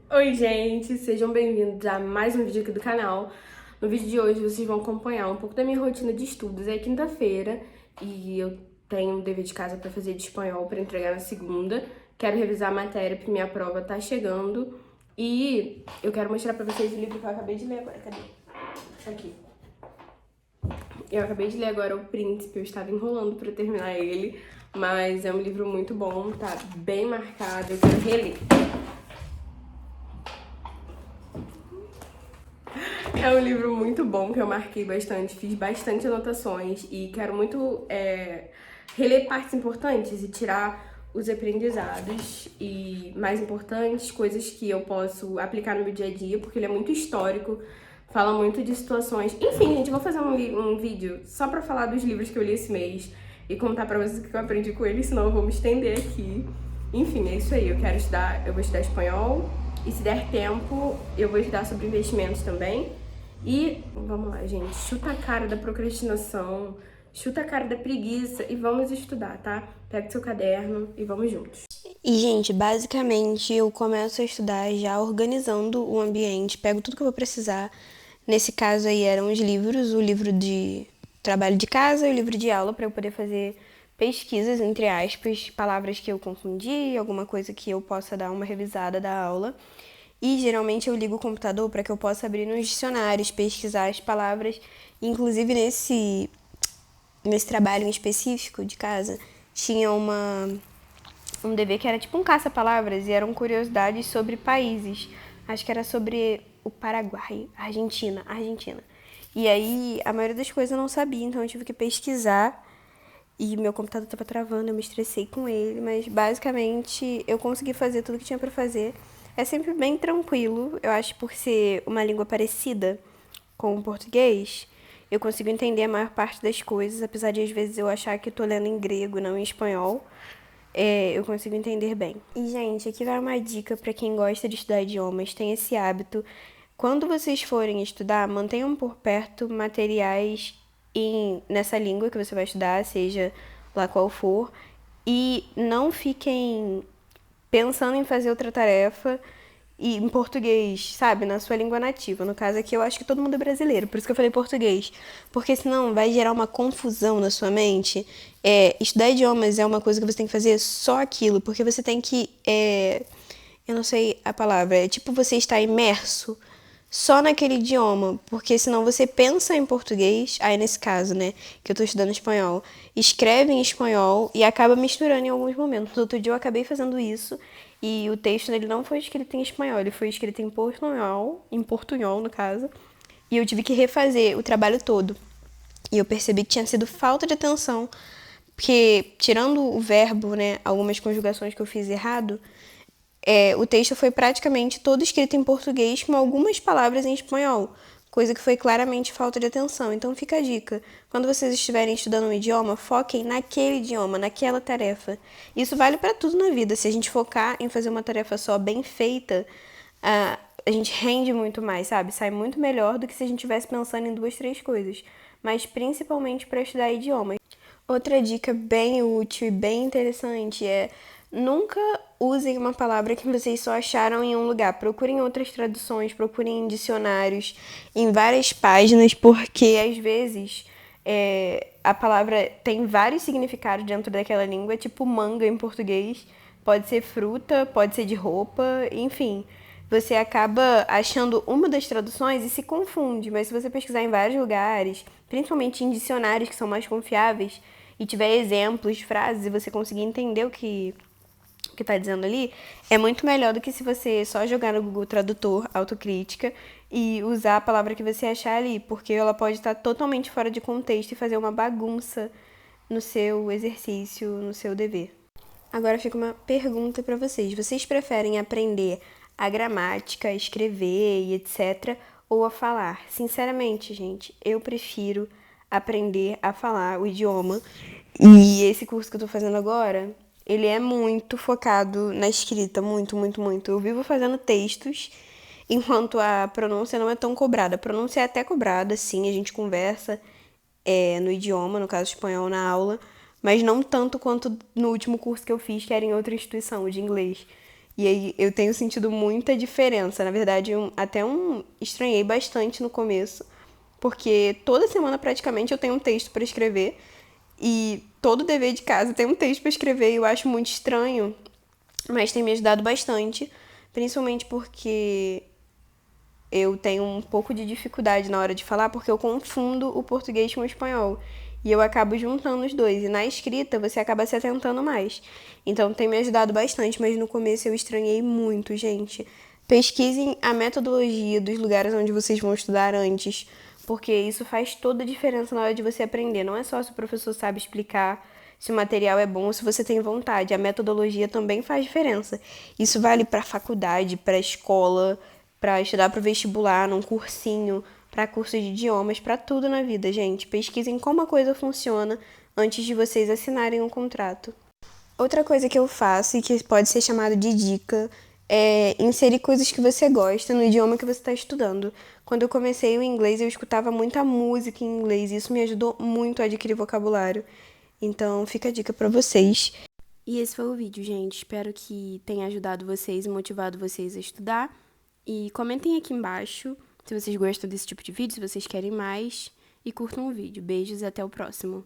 Oi, gente! Sejam bem-vindos a mais um vídeo aqui do canal. No vídeo de hoje vocês vão acompanhar um pouco da minha rotina de estudos. É quinta-feira e eu tenho um dever de casa para fazer de espanhol para entregar na segunda. Quero revisar a matéria porque minha prova tá chegando. E eu quero mostrar para vocês o livro que eu acabei de ler agora. Cadê? Aqui. Eu acabei de ler agora O Príncipe, eu estava enrolando para terminar ele, mas é um livro muito bom, tá bem marcado, eu quero reler. É um livro muito bom que eu marquei bastante, fiz bastante anotações e quero muito reler partes importantes e tirar os aprendizados e mais importantes, coisas que eu posso aplicar no meu dia a dia, porque ele é muito histórico, fala muito de situações. Enfim, gente, eu vou fazer um vídeo só pra falar dos livros que eu li esse mês e contar pra vocês o que eu aprendi com eles, senão eu vou me estender aqui. Enfim, é isso aí, eu vou estudar espanhol e se der tempo eu vou estudar sobre investimentos também. E vamos lá, gente, chuta a cara da procrastinação, chuta a cara da preguiça e vamos estudar, tá? Pega seu caderno e vamos juntos. E, gente, basicamente eu começo a estudar já organizando o ambiente, pego tudo que eu vou precisar. Nesse caso aí eram os livros, o livro de trabalho de casa e o livro de aula para eu poder fazer pesquisas, entre aspas, palavras que eu confundi, alguma coisa que eu possa dar uma revisada da aula. E geralmente eu ligo o computador para que eu possa abrir nos dicionários, pesquisar as palavras. Inclusive nesse trabalho em específico de casa, tinha um dever que era tipo um caça-palavras e eram curiosidades sobre países. Acho que era sobre o Paraguai, Argentina. E aí a maioria das coisas eu não sabia, então eu tive que pesquisar e meu computador tava travando, eu me estressei com ele, mas basicamente eu consegui fazer tudo que tinha pra fazer. É sempre bem tranquilo, eu acho por ser uma língua parecida com o português, eu consigo entender a maior parte das coisas, apesar de às vezes eu achar que tô lendo em grego, não em espanhol. Eu consigo entender bem. E, gente, aqui vai uma dica para quem gosta de estudar idiomas, tem esse hábito. Quando vocês forem estudar, mantenham por perto materiais nessa língua que você vai estudar, seja lá qual for, e não fiquem pensando em fazer outra tarefa e em português, sabe? Na sua língua nativa. No caso aqui, eu acho que todo mundo é brasileiro, por isso que eu falei português. Porque senão vai gerar uma confusão na sua mente. Estudar idiomas é uma coisa que você tem que fazer só aquilo, porque você tem que. Eu não sei a palavra, é tipo você estar imerso só naquele idioma, porque senão você pensa em português, aí nesse caso, né, que eu tô estudando espanhol, escreve em espanhol e acaba misturando em alguns momentos. Outro dia eu acabei fazendo isso e o texto dele não foi escrito em espanhol, ele foi escrito em portunhol no caso, e eu tive que refazer o trabalho todo. E eu percebi que tinha sido falta de atenção, porque tirando o verbo, né, algumas conjugações que eu fiz errado, o texto foi praticamente todo escrito em português com algumas palavras em espanhol, coisa que foi claramente falta de atenção. Então fica a dica: quando vocês estiverem estudando um idioma, foquem naquele idioma, naquela tarefa. Isso vale para tudo na vida. Se a gente focar em fazer uma tarefa só bem feita, a gente rende muito mais, sabe? Sai muito melhor do que se a gente estivesse pensando em duas, três coisas. Mas principalmente para estudar idiomas. Outra dica bem útil e bem interessante é: nunca usem uma palavra que vocês só acharam em um lugar. Procurem outras traduções, procurem em dicionários, em várias páginas, porque às vezes a palavra tem vários significados dentro daquela língua, tipo manga em português. Pode ser fruta, pode ser de roupa, enfim. Você acaba achando uma das traduções e se confunde, mas se você pesquisar em vários lugares, principalmente em dicionários que são mais confiáveis, e tiver exemplos, frases, e você conseguir entender o que está dizendo ali, é muito melhor do que se você só jogar no Google Tradutor, autocrítica, e usar a palavra que você achar ali, porque ela pode estar totalmente fora de contexto e fazer uma bagunça no seu exercício, no seu dever. Agora fica uma pergunta para vocês. Vocês preferem aprender a gramática, a escrever e etc. ou a falar? Sinceramente, gente, eu prefiro aprender a falar o idioma. E esse curso que eu tô fazendo agora, ele é muito focado na escrita, muito, muito, muito. Eu vivo fazendo textos, enquanto a pronúncia não é tão cobrada. A pronúncia é até cobrada, sim, a gente conversa no idioma, no caso espanhol, na aula, mas não tanto quanto no último curso que eu fiz, que era em outra instituição, de inglês. E aí eu tenho sentido muita diferença. Na verdade, estranhei bastante no começo, porque toda semana praticamente eu tenho um texto para escrever e todo dever de casa tem um texto para escrever e eu acho muito estranho, mas tem me ajudado bastante, principalmente porque eu tenho um pouco de dificuldade na hora de falar, porque eu confundo o português com o espanhol. E eu acabo juntando os dois. E na escrita você acaba se atentando mais. Então tem me ajudado bastante, mas no começo eu estranhei muito, gente. Pesquisem a metodologia dos lugares onde vocês vão estudar antes, porque isso faz toda a diferença na hora de você aprender. Não é só se o professor sabe explicar, se o material é bom ou se você tem vontade. A metodologia também faz diferença. Isso vale para faculdade, para escola, para estudar para o vestibular, num cursinho, para curso de idiomas, para tudo na vida, gente. Pesquisem como a coisa funciona antes de vocês assinarem um contrato. Outra coisa que eu faço e que pode ser chamado de dica é inserir coisas que você gosta no idioma que você está estudando. Quando eu comecei o inglês, eu escutava muita música em inglês e isso me ajudou muito a adquirir vocabulário. Então, fica a dica para vocês. E esse foi o vídeo, gente. Espero que tenha ajudado vocês e motivado vocês a estudar. E comentem aqui embaixo se vocês gostam desse tipo de vídeo, se vocês querem mais. E curtam o vídeo. Beijos e até o próximo.